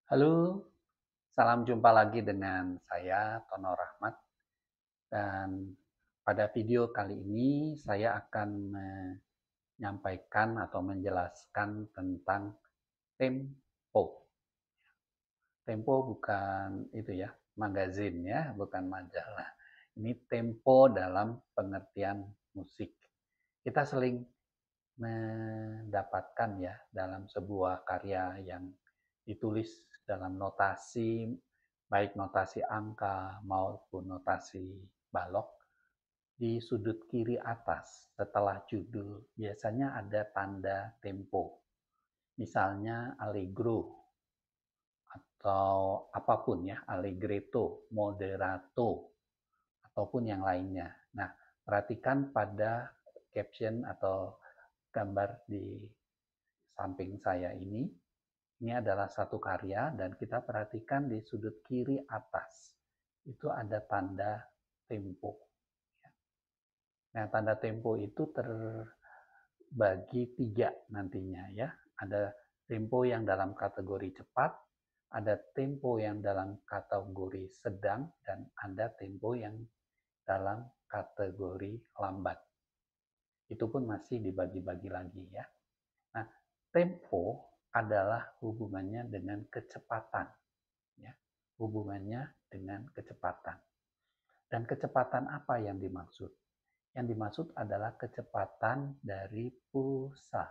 Halo, salam jumpa lagi dengan saya Tono Rahmat dan pada video kali ini saya akan menyampaikan atau menjelaskan tentang Tempo. Tempo bukan itu ya, magazin ya, bukan majalah. Ini tempo dalam pengertian musik. Kita sering mendapatkan ya dalam sebuah karya yang ditulis dalam notasi, baik notasi angka maupun notasi balok, di sudut kiri atas setelah judul biasanya ada tanda tempo. Misalnya allegro atau apapun ya, allegretto, moderato, ataupun yang lainnya. Nah, perhatikan pada caption atau gambar di samping saya ini. Ini adalah satu karya dan kita perhatikan di sudut kiri atas. Itu ada tanda tempo. Nah, tanda tempo itu terbagi tiga nantinya ya. Ada tempo yang dalam kategori cepat, ada tempo yang dalam kategori sedang, dan ada tempo yang dalam kategori lambat. Itu pun masih dibagi-bagi lagi ya. Nah, tempo adalah hubungannya dengan kecepatan. Ya, hubungannya dengan kecepatan. Dan kecepatan apa yang dimaksud? Yang dimaksud adalah kecepatan dari pulsa.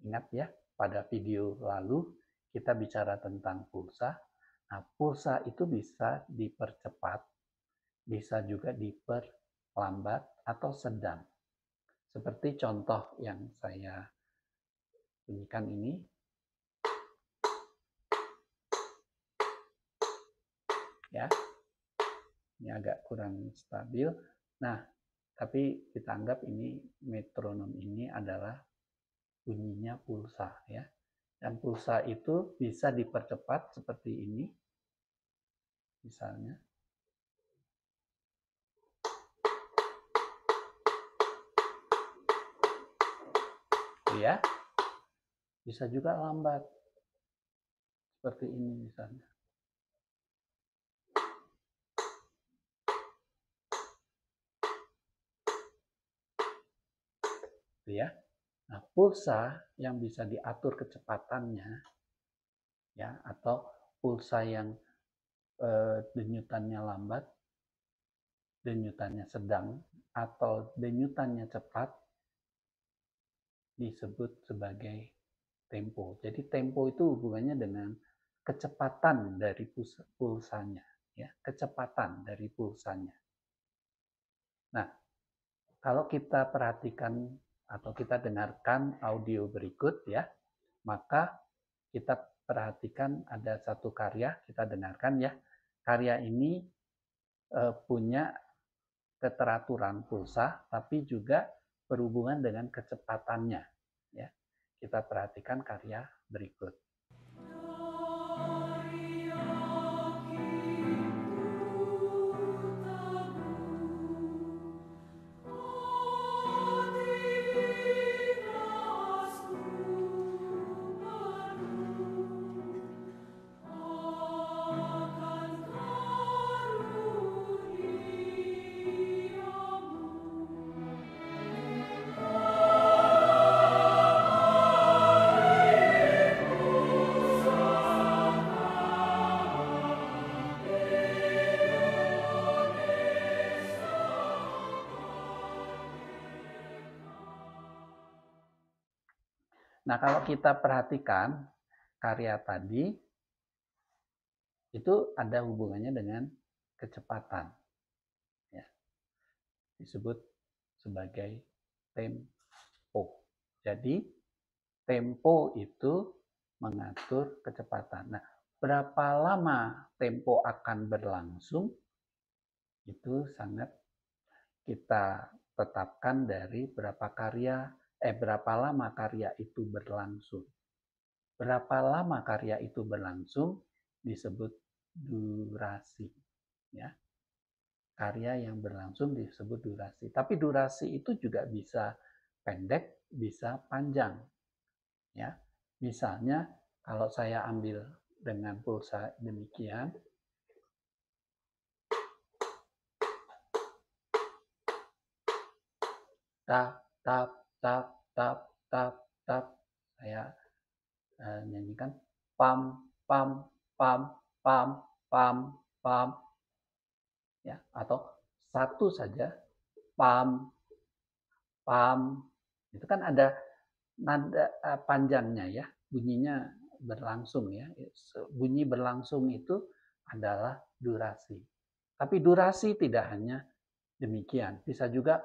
Ingat ya, pada video lalu kita bicara tentang pulsa. Nah, pulsa itu bisa dipercepat, bisa juga diperlambat atau sedang. Seperti contoh yang saya bunyikan ini, ya, ini agak kurang stabil. Nah, tapi kita anggap ini metronom ini adalah bunyinya pulsa ya. Dan pulsa itu bisa dipercepat seperti ini. Misalnya. Ya. Bisa juga lambat. Seperti ini misalnya. Ya. Nah, pulsa yang bisa diatur kecepatannya ya atau pulsa yang denyutannya lambat, denyutannya sedang atau denyutannya cepat disebut sebagai tempo. Jadi tempo itu hubungannya dengan kecepatan dari pulsanya, ya, kecepatan dari pulsanya. Nah, kalau kita perhatikan atau kita dengarkan audio berikut ya, maka kita perhatikan ada satu karya, kita dengarkan ya. Karya ini punya keteraturan pulsa, tapi juga berhubungan dengan kecepatannya. Ya, kita perhatikan karya berikut. Nah, kalau kita perhatikan karya tadi, itu ada hubungannya dengan kecepatan. Ya. Disebut sebagai tempo. Jadi, tempo itu mengatur kecepatan. Nah, berapa lama tempo akan berlangsung, itu sangat kita tetapkan dari berapa lama karya itu berlangsung. Berapa lama karya itu berlangsung disebut durasi. Ya. Karya yang berlangsung disebut durasi. Tapi durasi itu juga bisa pendek, bisa panjang. Ya. Misalnya kalau saya ambil dengan pulsa demikian. Tap, tap, tap, tap, tap, tap. Saya nyanyikan pam, pam, pam, pam, pam, pam. Ya, atau satu saja pam, pam. Itu kan ada nada panjangnya ya, bunyinya berlangsung ya. Bunyi berlangsung itu adalah durasi. Tapi durasi tidak hanya demikian, bisa juga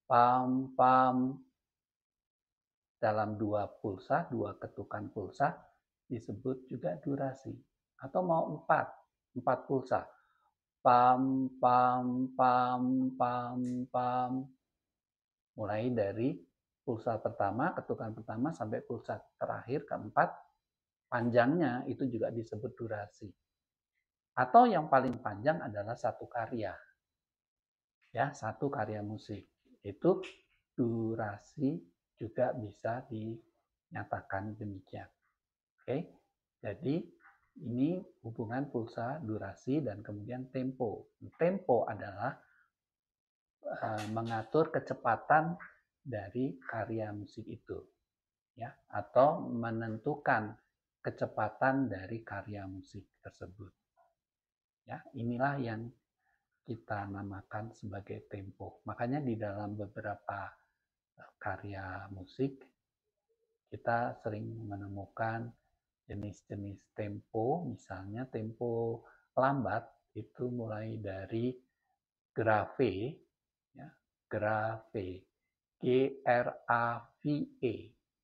pam pam dalam dua pulsa, dua ketukan pulsa disebut juga durasi. Atau mau empat pulsa. Pam pam pam pam pam. Mulai dari pulsa pertama, ketukan pertama sampai pulsa terakhir keempat, panjangnya itu juga disebut durasi. Atau yang paling panjang adalah satu karya. Ya, satu karya musik. Itu durasi juga bisa dinyatakan demikian. Oke. Jadi ini hubungan pulsa, durasi dan kemudian tempo. Tempo adalah mengatur kecepatan dari karya musik itu, ya, atau menentukan kecepatan dari karya musik tersebut. Ya, inilah yang kita namakan sebagai tempo. Makanya di dalam beberapa karya musik kita sering menemukan jenis-jenis tempo, misalnya tempo lambat itu mulai dari grave, ya, grave, Grave,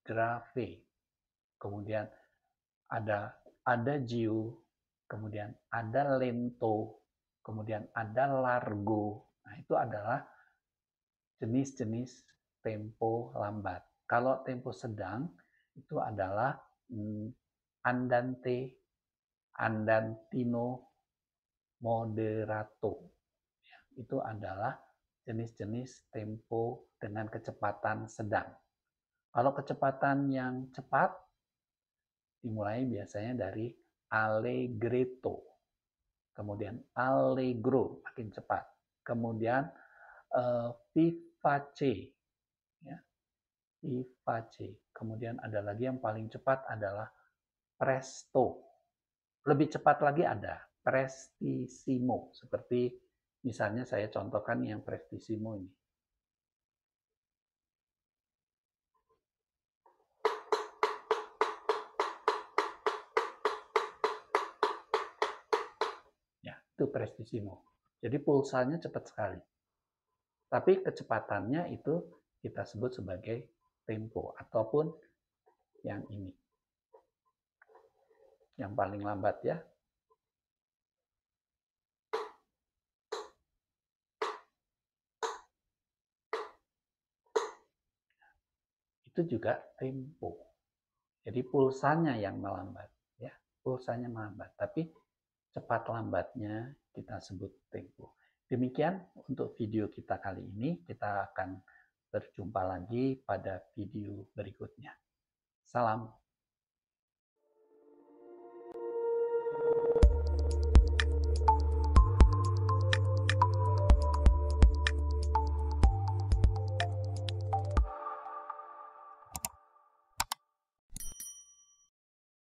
grave. Kemudian ada adagio, kemudian ada lento, kemudian ada largo. Nah, itu adalah jenis-jenis tempo lambat. Kalau tempo sedang itu adalah andante, andantino, moderato. Itu adalah jenis-jenis tempo dengan kecepatan sedang. Kalau kecepatan yang cepat dimulai biasanya dari allegretto, kemudian allegro makin cepat, kemudian vivace, ya, vivace. Kemudian ada lagi yang paling cepat adalah presto. Lebih cepat lagi ada prestissimo, seperti misalnya saya contohkan yang prestissimo ini. Ya, itu prestissimo. Jadi pulsanya cepat sekali. Tapi kecepatannya itu kita sebut sebagai tempo ataupun yang ini. Yang paling lambat ya. Itu juga tempo. Jadi pulsanya yang melambat ya. Pulsanya melambat, tapi cepat lambatnya kita sebut tempo. Demikian untuk video kita kali ini. Kita akan berjumpa lagi pada video berikutnya. Salam.